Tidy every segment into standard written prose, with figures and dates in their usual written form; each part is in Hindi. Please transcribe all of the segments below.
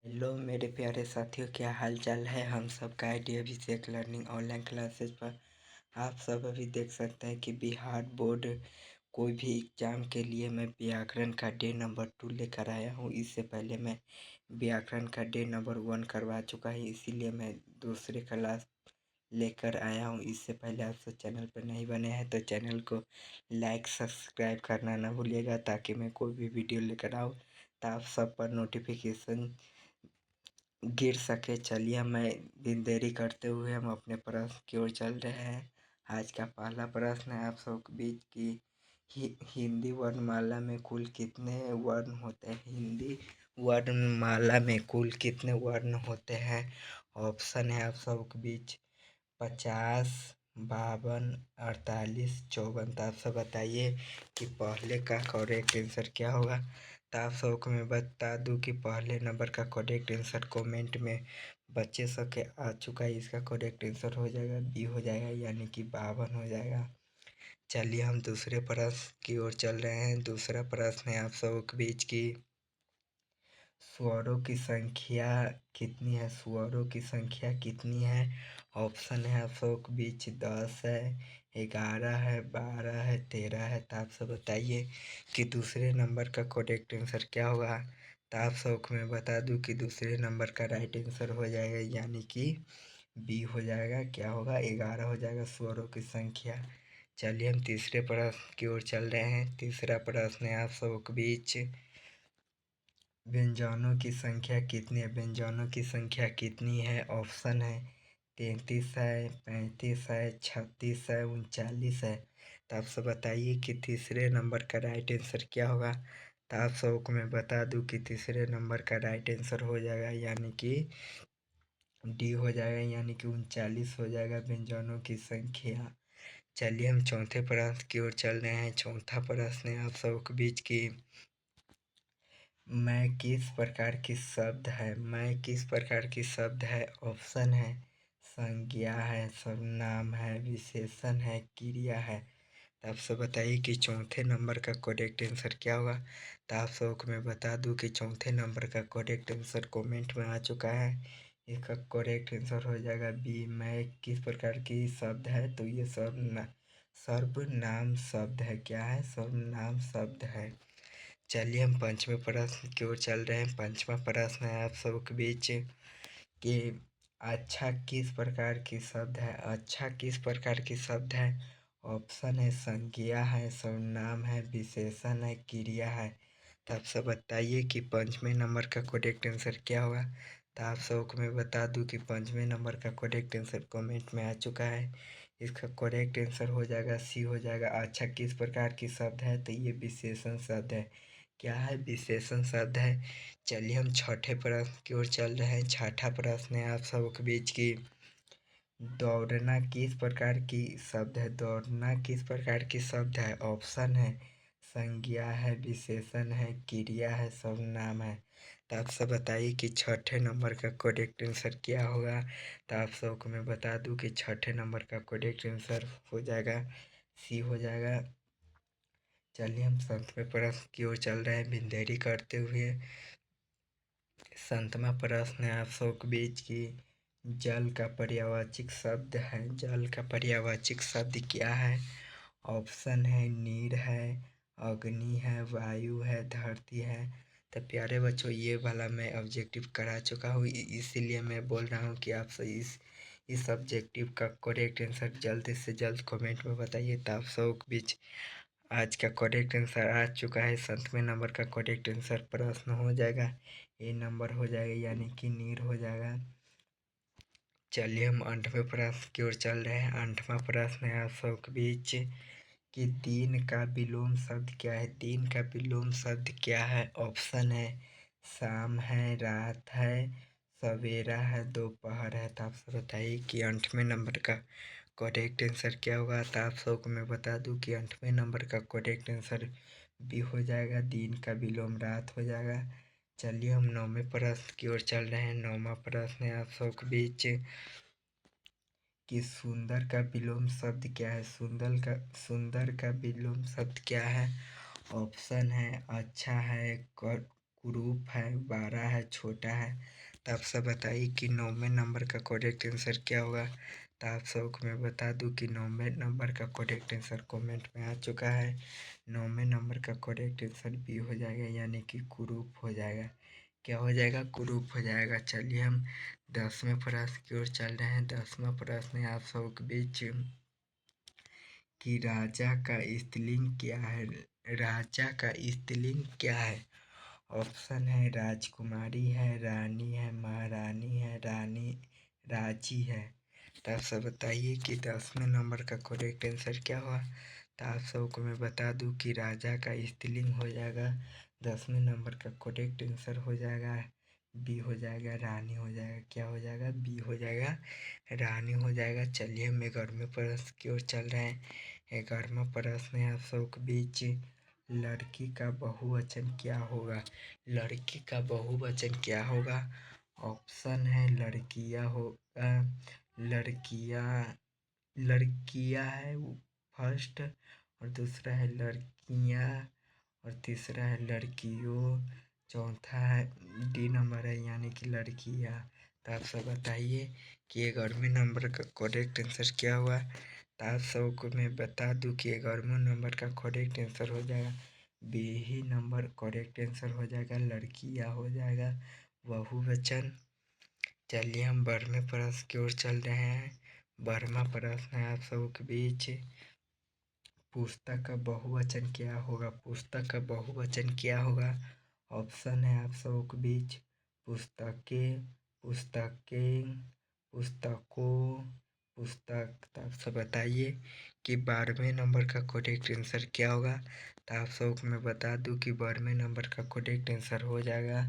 हेलो मेरे प्यारे साथियों, क्या हाल चाल है। हम सब का आईडी अभिषेक लर्निंग ऑनलाइन क्लासेस पर आप सब अभी देख सकते हैं कि बिहार बोर्ड कोई भी एग्ज़ाम के लिए मैं व्याकरण का डे नंबर 2 लेकर आया हूँ। इससे पहले मैं व्याकरण का डे नंबर 1 करवा चुका है, इसीलिए मैं दूसरे क्लास लेकर आया हूँ। इससे पहले आप सब चैनल पर नहीं बने हैं तो चैनल को लाइक सब्सक्राइब करना ना भूलिएगा, ताकि मैं कोई भी वीडियो लेकर आऊँ तो आप सब पर नोटिफिकेशन गिर सके। चलिए मैं बिन देरी करते हुए हम अपने प्रश्न की ओर चल रहे हैं। आज का पहला प्रश्न है आप सबके बीच की हिंदी वर्णमाला में कुल कितने वर्ण होते हैं। हिंदी वर्णमाला में कुल कितने वर्ण होते हैं। ऑप्शन है आप सबके बीच 50, 52, 48, 54। तो आप सब बताइए कि पहले का करेक्ट आंसर क्या होगा। तो आप सबको मैं बता दूं कि पहले नंबर का करेक्ट आंसर कमेंट में बच्चे सबके आ चुका है। इसका करेक्ट आंसर हो जाएगा बी हो जाएगा, यानी कि 52 हो जाएगा। चलिए हम दूसरे प्रश्न की ओर चल रहे हैं। दूसरा प्रश्न है आप सबके बीच की स्वरों की संख्या कितनी है। स्वरों की संख्या कितनी है। ऑप्शन है आप सबके बीच 10 है, 11 है, 12 है, 13 है। तो आप सब बताइए कि दूसरे नंबर का करेक्ट आंसर क्या होगा। तो आप सबको मैं बता दूं कि दूसरे नंबर का राइट आंसर हो जाएगा, यानी कि बी हो जाएगा। क्या होगा, 11 हो जाएगा स्वरों की संख्या। चलिए हम तीसरे प्रश्न की ओर चल रहे हैं। तीसरा प्रश्न है आप सबके बीच व्यंजनों की संख्या कितनी है। व्यंजनों की संख्या कितनी है। ऑप्शन है 33 है, 35 है, 36 है, 39 है। तो आप सब बताइए कि तीसरे नंबर का राइट आंसर क्या होगा। तो आप सबको मैं बता दूं कि तीसरे नंबर का राइट आंसर हो जाएगा, यानी कि डी हो जाएगा, यानी कि 39 हो जाएगा व्यंजनों की संख्या। चलिए हम चौथे प्रश्न की ओर चल रहे हैं। चौथा प्रश्न है आप सबके बीच की मैं किस प्रकार की शब्द है। मैं किस प्रकार की शब्द है। ऑप्शन है संज्ञा है, सर्वनाम है, विशेषण है, क्रिया है। तो आप सब बताइए कि चौथे नंबर का करेक्ट आंसर क्या होगा। तो आप सबको मैं बता दूं कि चौथे नंबर का करेक्ट आंसर कमेंट में आ चुका है। इसका करेक्ट आंसर हो जाएगा बी। मैं किस प्रकार की शब्द है, तो ये सर्वनाम शब्द है। क्या है, सर्वनाम शब्द है। चलिए हम पंचवें प्रश्न की ओर चल रहे हैं। पंचवा प्रश्न है आप सबके बीच कि अच्छा किस प्रकार की शब्द है। अच्छा किस प्रकार की शब्द है। ऑप्शन है संज्ञा है, सर्वनाम है, विशेषण है, क्रिया है। तो आप सब बताइए कि पंचवें नंबर का करेक्ट आंसर क्या होगा। तो आप सबको मैं बता दूं कि पंचवें नंबर का करेक्ट आंसर कमेंट में आ चुका है। इसका करेक्ट आंसर हो जाएगा सी हो जाएगा। अच्छा किस प्रकार की शब्द है, तो ये विशेषण शब्द है। क्या है, विशेषण शब्द है। चलिए हम छठे प्रश्न की ओर चल रहे हैं। छठा प्रश्न है आप सबके बीच की दौड़ना किस प्रकार की शब्द है। दौड़ना किस प्रकार की शब्द है। ऑप्शन है संज्ञा है, विशेषण है, क्रिया है, सर्वनाम है। तो आप सब बताइए कि छठे नंबर का करेक्ट आंसर क्या होगा। तो आप सबको मैं बता दूं कि छठे नंबर का करेक्ट आंसर हो जाएगा सी हो जाएगा। चलिए हम सातवें प्रश्न की ओर चल रहे हैं बिन देरी करते हुए। संतमा प्रश्न है आप सबके बीच की जल का पर्यायवाची शब्द है। जल का पर्यायवाची शब्द क्या है। ऑप्शन है नीर है, अग्नि है, वायु है, धरती है। तो प्यारे बच्चों, ये वाला मैं ऑब्जेक्टिव करा चुका हूँ, इसीलिए मैं बोल रहा हूँ कि आप सब इस ऑब्जेक्टिव का करेक्ट आंसर जल्द से जल्द कमेंट में बताइए। तो आप सबके बीच आज का करेक्ट आंसर आ चुका है। 7वें नंबर का करेक्ट आंसर प्रश्न हो जाएगा ए नंबर हो जाएगा, यानी कि नीर हो जाएगा। चलिए हम 8वें प्रश्न की ओर चल रहे हैं। 8वां प्रश्न है आप सबके बीच कि दिन का विलोम शब्द क्या है। दिन का विलोम शब्द क्या है। ऑप्शन है शाम है, रात है, सवेरा है, दोपहर है। तो आप सब बताइए कि 8वें नंबर का करेक्ट आंसर क्या होगा। तो आप सबको मैं बता दूं कि 8वें नंबर का करेक्ट आंसर बी हो जाएगा। दिन का विलोम रात हो जाएगा। चलिए हम 9वें प्रश्न की ओर चल रहे हैं। 9वां प्रश्न है आप सबके बीच कि सुंदर का विलोम शब्द क्या है। सुंदर का विलोम शब्द क्या है। ऑप्शन है अच्छा है, कुरूप है, 12 है, छोटा है। तो आप सब बताइए कि 9वें नंबर का करेक्ट आंसर क्या होगा। तो आप सबको मैं बता दूं कि 9वें नंबर का करेक्ट आंसर कमेंट में आ चुका है। 9वें नंबर का करेक्ट आंसर बी हो जाएगा, यानी कि कुरूप हो जाएगा। क्या हो जाएगा? कुरूप हो जाएगा। चलिए हम 10वें प्रश्न की ओर चल रहे हैं। 10वां प्रश्न है आप सबके बीच कि राजा का स्त्रीलिंग क्या है। राजा का स्त्रीलिंग क्या है? ऑप्शन है राजकुमारी है, रानी है, महारानी है, रानी राजी है। तो आप सब बताइए कि 10वें नंबर का करेक्ट आंसर क्या हुआ। तो आप सबको मैं बता दूं कि राजा का स्त्रीलिंग हो जाएगा। 10वें नंबर का करेक्ट आंसर हो जाएगा बी हो जाएगा, रानी हो जाएगा। क्या हो जाएगा? बी हो जाएगा, रानी हो जाएगा। चलिए हम 11वें प्रश्न की ओर चल रहे हैं। 11वां प्रश्न है आप सबके बीच लड़की का बहुवचन क्या होगा। लड़की का बहुवचन क्या होगा? ऑप्शन है लड़कियां होगा, लड़कियां, लड़कियां है फर्स्ट, और दूसरा है लड़कियां, और तीसरा है लड़कियों, चौथा है डी नंबर है यानी कि लड़कियां। तो आप सब बताइए कि 11वें नंबर का करेक्ट आंसर क्या हुआ। तो आप सबको मैं बता दूं कि 11वें नंबर का करेक्ट आंसर हो जाएगा बी ही नंबर करेक्ट आंसर हो जाएगा, लड़कियां हो जाएगा बहुवचन। चलिए हम 12वें प्रश्न की ओर चल रहे हैं। 12वां प्रश्न है आप सबके बीच पुस्तक का बहुवचन क्या होगा। पुस्तक का बहुवचन क्या होगा? ऑप्शन है आप सबके बीच पुस्तकें, पुस्तकें, पुस्तकों, पुस्तक। तो आप सब बताइए कि 12वें नंबर का करेक्ट आंसर क्या होगा। तो आप सबको मैं बता दूं कि 12वें नंबर का करेक्ट आंसर हो जाएगा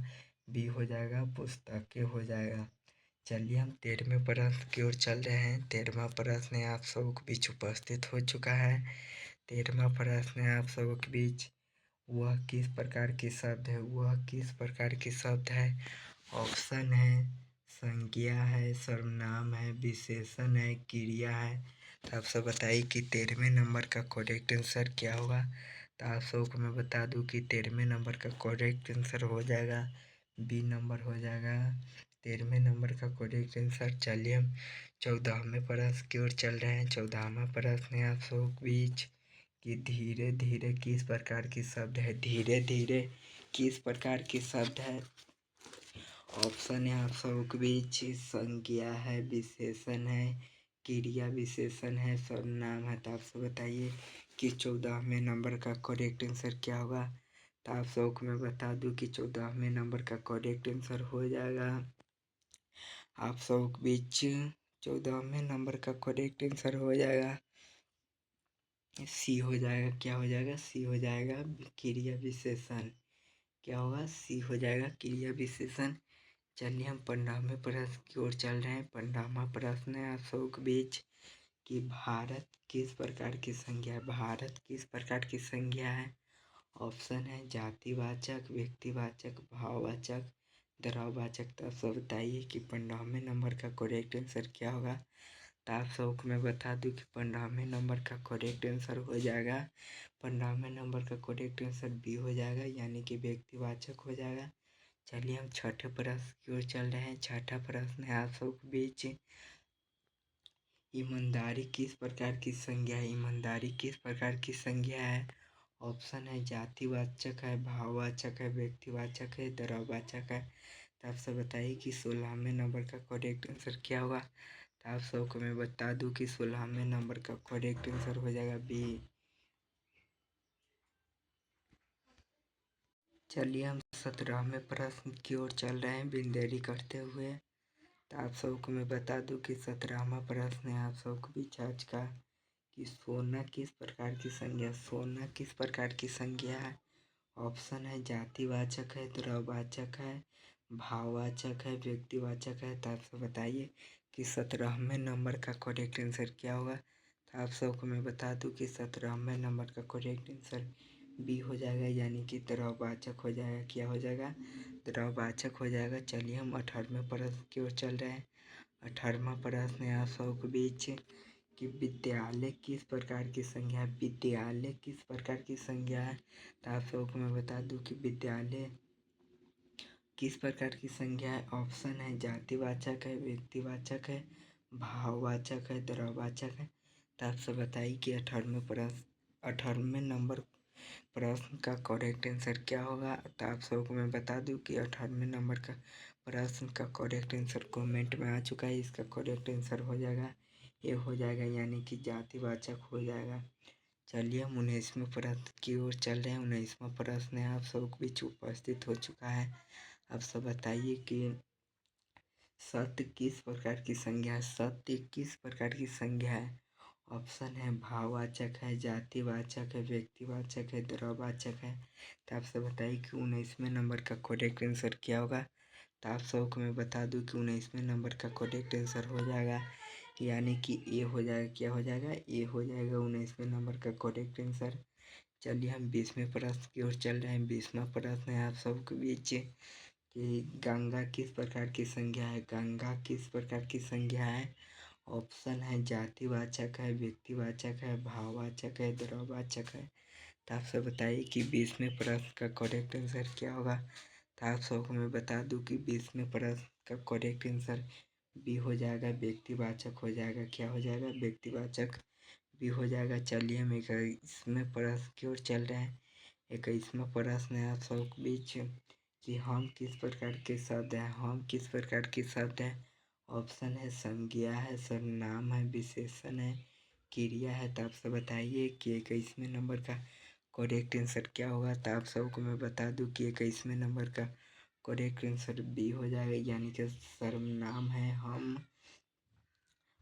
बी हो जाएगा, पुस्तकें हो जाएगा। चलिए हम 13वें प्रश्न की ओर चल रहे हैं। 13वां प्रश्न आप सबके बीच उपस्थित हो चुका है। 13वां प्रश्न है आप सबों के बीच वह किस प्रकार के शब्द है। वह किस प्रकार के शब्द है? ऑप्शन है संज्ञा है, सर्वनाम है, विशेषण है, क्रिया है। तो आप सब बताइए कि 13वें नंबर का करेक्ट आंसर क्या होगा। तो आप सबको मैं बता दूं कि 13वें नंबर का करेक्ट आंसर हो जाएगा बी नंबर हो जाएगा 13वें नंबर का करेक्ट आंसर। चलिए हम 14वें प्रश्न की ओर चल रहे हैं। 14वां प्रश्न है आप सबों के बीच कि धीरे धीरे किस प्रकार के शब्द है। धीरे धीरे किस प्रकार के शब्द है? ऑप्शन है आप सबके बीच संज्ञा है, विशेषण है, क्रिया विशेषण है, सर्वनाम है। तो आप सब बताइए कि 14वें नंबर का करेक्ट आंसर क्या होगा। तो आप सबको मैं बता दूं कि 14वें नंबर का करेक्ट आंसर हो जाएगा आप सबके बीच 14वें नंबर का करेक्ट आंसर हो जाएगा सी हो जाएगा। क्या हो जाएगा? सी हो जाएगा, क्रिया विशेषण। क्या होगा? सी हो जाएगा, क्रिया विशेषण। चलिए हम 15वें प्रश्न की ओर चल रहे हैं। 15वां प्रश्न है आप सबके बीच कि भारत किस प्रकार की संज्ञा है। भारत किस प्रकार की संज्ञा है? ऑप्शन है जातिवाचक, व्यक्तिवाचक, भाववाचक, द्रव्यवाचक। तो आप सब बताइए कि 15वें नंबर का करेक्ट आंसर क्या होगा। तो आप सबको मैं बता दूं कि 15वें नंबर का करेक्ट आंसर हो जाएगा 15वें नंबर का करेक्ट आंसर बी हो जाएगा, यानी कि व्यक्तिवाचक हो जाएगा। चलिए हम छठे प्रश्न की ओर चल रहे हैं। छठा प्रश्न है आप सबके बीच ईमानदारी किस प्रकार की संज्ञा है। ईमानदारी किस प्रकार की संज्ञा है? ऑप्शन है जातिवाचक है, भाववाचक है, व्यक्तिवाचक है, द्रव्यवाचक है। तो आप सब बताइए कि 16वें नंबर का करेक्ट आंसर क्या होगा। तो आप सबको मैं बता दूं कि 16वें नंबर का करेक्ट आंसर हो जाएगा बी। चलिए हम 17वें प्रश्न की ओर चल रहे हैं बिन देरी करते हुए। तो आप सबको मैं बता दूं कि 17वां प्रश्न है आप सबको बीच आज का कि सोना किस प्रकार की संज्ञा। सोना किस प्रकार की संज्ञा है? ऑप्शन है जातिवाचक है, द्रव्यवाचक है, भाववाचक है, व्यक्तिवाचक है। तो आप सब बताइए कि 17वें नंबर का करेक्ट आंसर क्या होगा। तो आप सबको मैं बता दूं कि 17वें नंबर का करेक्ट आंसर बी हो जाएगा, यानी कि द्रव्यवाचक हो जाएगा। क्या हो जाएगा? द्रव्यवाचक हो जाएगा। चलिए हम 18वें प्रश्न की ओर चल रहे हैं। 18वां प्रश्न है आप सबके बीच कि विद्यालय किस प्रकार की संज्ञा है। विद्यालय किस प्रकार की संज्ञा है? तो आप सबको मैं बता दूं कि विद्यालय किस प्रकार की संज्ञा है? ऑप्शन है जातिवाचक है, व्यक्तिवाचक है, भाववाचक है, द्रव्यवाचक है। तो आप सब बताइए कि 18वें नंबर प्रश्न का करेक्ट आंसर क्या होगा। तो आप सबको मैं बता दूं कि 18वें नंबर का प्रश्न का करेक्ट आंसर कमेंट में आ चुका है। इसका करेक्ट आंसर हो जाएगा ये, हो जाएगा यानी कि जातिवाचक हो जाएगा। चलिए हम 19वें प्रश्न की ओर चल रहे हैं। 19वां प्रश्न है आप सबके बीच उपस्थित हो चुका है। आप सब बताइए कि सत्य किस प्रकार की संज्ञा है? सत्य किस प्रकार की संज्ञा है? ऑप्शन है भाववाचक है, जातिवाचक है, व्यक्तिवाचक है, द्रव्यवाचक है। तो आप सब बताइए कि 19वें नंबर का करेक्ट आंसर क्या होगा। तो आप सबको मैं बता दूं कि 19वें नंबर का करेक्ट आंसर हो जाएगा यानी कि ए हो जाएगा। क्या हो जाएगा? ए हो जाएगा 19वें नंबर का करेक्ट आंसर। चलिए हम 20वें प्रश्न की ओर चल रहे हैं। 20वां प्रश्न है आप सबके बीच कि गंगा किस प्रकार की संज्ञा है? गंगा किस प्रकार की संज्ञा है? ऑप्शन है जातिवाचक है, व्यक्तिवाचक है, भाववाचक है, द्रव्यवाचक है। तो आप सब बताइए कि 20वें प्रश्न का करेक्ट आंसर क्या होगा। तो आप सबको मैं बता दूं कि 20वें प्रश्न का करेक्ट आंसर बी हो जाएगा, व्यक्तिवाचक हो जाएगा। क्या हो जाएगा? व्यक्तिवाचक भी हो जाएगा। चलिए हम 21वें प्रश्न की ओर चल रहे हैं। 21वां प्रश्न है आप सबके बीच कि हम किस प्रकार के शब्द हैं? हम किस प्रकार के शब्द हैं? ऑप्शन है संज्ञा है, सर्वनाम है, विशेषण है, क्रिया है। तो आप सब बताइए कि 21वें नंबर का करेक्ट आंसर क्या होगा। तो आप सबको मैं बता दूं कि 21वें नंबर का करेक्ट आंसर बी हो जाएगा यानी कि सर्वनाम है।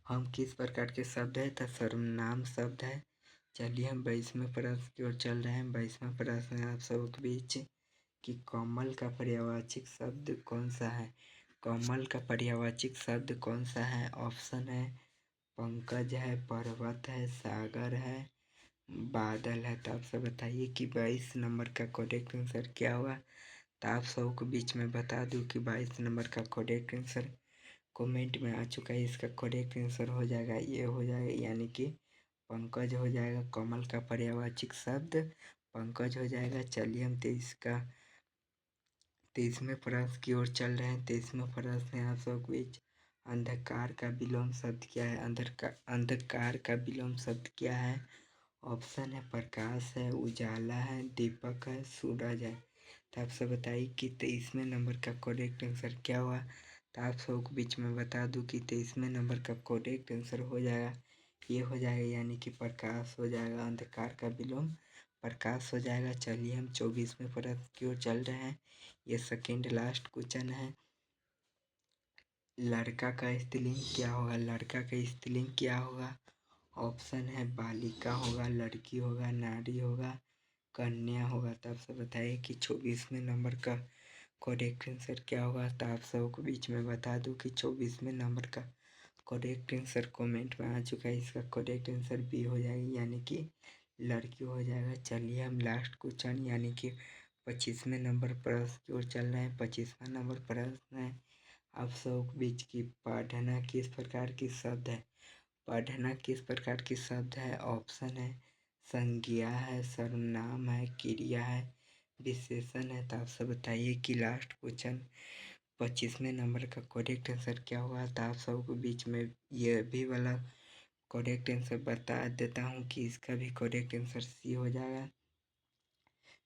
हम किस प्रकार के शब्द है? तो सर्वनाम शब्द है। चलिए हम 22वें प्रश्न की ओर चल रहे हैं। 22वां प्रश्न है आप सबके बीच कि कमल का पर्यायवाची शब्द कौन सा है? कमल का पर्यायवाची शब्द कौन सा है? ऑप्शन है पंकज है, पर्वत है, सागर है, बादल है। तो आप सब बताइए कि 22 नंबर का करेक्ट आंसर क्या होगा। तो आप सबको बीच में बता दूं कि 22 नंबर का करेक्ट आंसर कमेंट में आ चुका है। इसका करेक्ट आंसर हो जाएगा ये, हो जाएगा यानी कि पंकज हो जाएगा। कमल का पर्यायवाची शब्द पंकज हो जाएगा। चलिए हम 23वें प्रश्न की ओर चल रहे हैं। 23वां प्रश्न है आप सबके बीच अंधकार का विलोम शब्द क्या है? अंधकार का विलोम शब्द क्या है? ऑप्शन है प्रकाश है, उजाला है, दीपक है, सूरज है। तो आप सब बताइए कि 23वें नंबर का करेक्ट आंसर क्या हुआ। तो आप सबको बीच में बता दूं कि 23वें नंबर का करेक्ट आंसर हो जाएगा ये, हो जाएगा यानी कि प्रकाश हो जाएगा। अंधकार का विलोम प्रकाश हो जाएगा। चलिए हम 24वें प्रश्न की ओर चल रहे हैं। ये सेकेंड लास्ट क्वेश्चन है। लड़का का स्त्रीलिंग क्या होगा? लड़का का स्त्रीलिंग क्या होगा? ऑप्शन है बालिका होगा, लड़की होगा, नारी होगा, कन्या होगा। तो आप सब बताइए कि 24वें नंबर का करेक्ट आंसर क्या होगा। तो आप सबको बीच में बता दूं कि 24वें नंबर का करेक्ट आंसर कमेंट में आ चुका है। इसका करेक्ट आंसर बी हो जाएगी यानी कि लड़की हो जाएगा। चलिए हम लास्ट क्वेश्चन यानी कि 25वें नंबर प्रश्न की ओर चल रहे हैं। 25वां नंबर प्रश्न है आप सबके बीच की पढ़ना किस प्रकार की शब्द है? पढ़ना किस प्रकार की शब्द है? ऑप्शन है संज्ञा है, सर्वनाम है, क्रिया है, विशेषण है। तो आप सब बताइए कि लास्ट क्वेश्चन 25वें नंबर का करेक्ट आंसर क्या होगा। तो आप सबको बीच में ये भी वाला करेक्ट आंसर बता देता हूँ कि इसका भी करेक्ट आंसर सी हो जाएगा।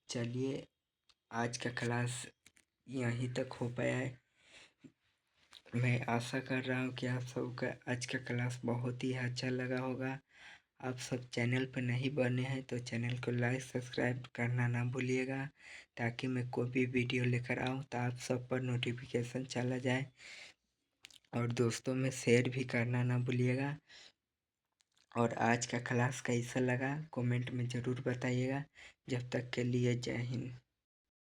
चलिए आज का क्लास यहीं तक हो पाया है। मैं आशा कर रहा हूँ कि आप सबका आज का क्लास बहुत ही अच्छा लगा होगा। आप सब चैनल पर नहीं बने हैं तो चैनल को लाइक सब्सक्राइब करना ना भूलिएगा ताकि मैं कोई भी वीडियो लेकर आऊँ तो आप सब पर नोटिफिकेशन चला जाए। और दोस्तों में शेयर भी करना ना भूलिएगा। और आज का क्लास कैसा लगा कमेंट में ज़रूर बताइएगा। जब तक के लिए जय हिंद।